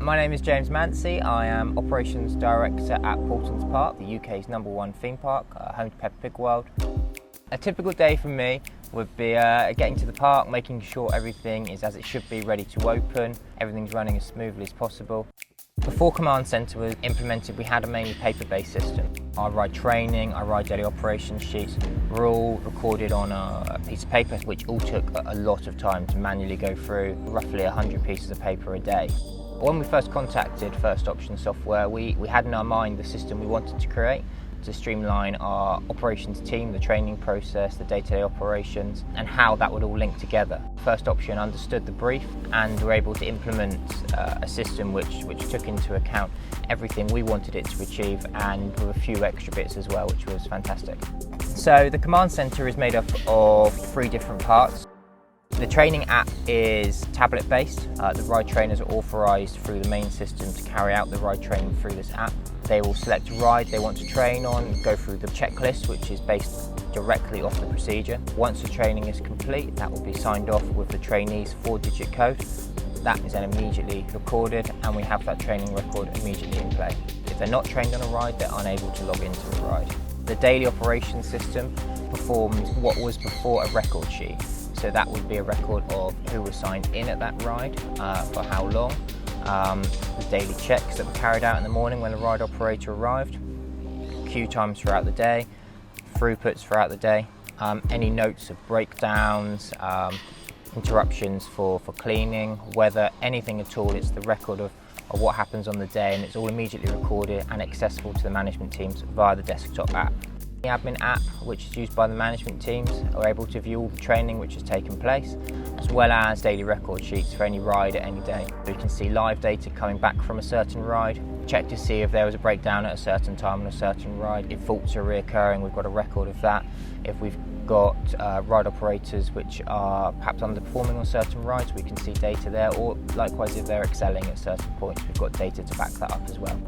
My name is James Mancy. I am Operations Director at Paulton Park, the UK's #1 theme park, home to Peppa Pig World. A typical day for me would be getting to the park, making sure everything is as it should be, ready to open, everything's running as smoothly as possible. Before CmdCentr was implemented, we had a mainly paper-based system. Our ride training, our ride daily operations sheets were all recorded on a piece of paper, which all took a lot of time to manually go through, roughly 100 pieces of paper a day. When we first contacted First Option Software, we had in our mind the system we wanted to create to streamline our operations team, the training process, the day-to-day operations, and how that would all link together. First Option understood the brief and were able to implement a system which took into account everything we wanted it to achieve, and with a few extra bits as well, which was fantastic. So the CmdCentr is made up of 3 different parts. The training app is tablet-based. The ride trainers are authorised through the main system to carry out the ride training through this app. They will select a ride they want to train on, go through the checklist, which is based directly off the procedure. Once the training is complete, that will be signed off with the trainee's 4-digit code. That is then immediately recorded, and we have that training record immediately in play. If they're not trained on a ride, they're unable to log into the ride. The daily operations system performs what was before a record sheet. So that would be a record of who was signed in at that ride, for how long, the daily checks that were carried out in the morning when the ride operator arrived, queue times throughout the day, throughputs throughout the day, any notes of breakdowns, interruptions for cleaning, weather, anything at all. It's the record of what happens on the day, and it's all immediately recorded and accessible to the management teams via the desktop app. The admin app, which is used by the management teams, are able to view all the training which has taken place, as well as daily record sheets for any ride at any day. We can see live data coming back from a certain ride, check to see if there was a breakdown at a certain time on a certain ride. If faults are reoccurring, we've got a record of that. If we've got ride operators which are perhaps underperforming on certain rides, we can see data there, or likewise if they're excelling at certain points, we've got data to back that up as well.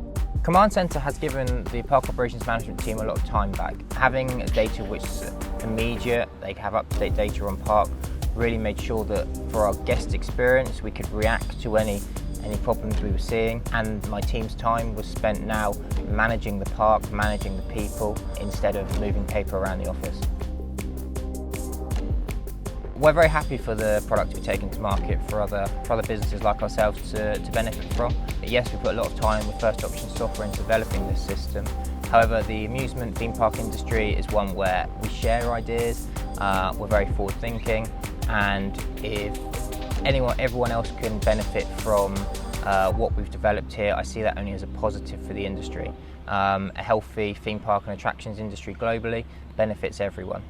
CmdCentr has given the park operations management team a lot of time back. Having data which is immediate, they have up-to-date data on park, really made sure that for our guest experience we could react to any problems we were seeing, and my team's time was spent now managing the park, managing the people, instead of moving paper around the office. We're very happy for the product to be taken to market for other businesses like ourselves to benefit from. Yes, we put a lot of time with First Option Software in developing this system. However, the amusement theme park industry is one where we share ideas, we're very forward thinking, and if everyone else can benefit from what we've developed here, I see that only as a positive for the industry. A healthy theme park and attractions industry globally benefits everyone.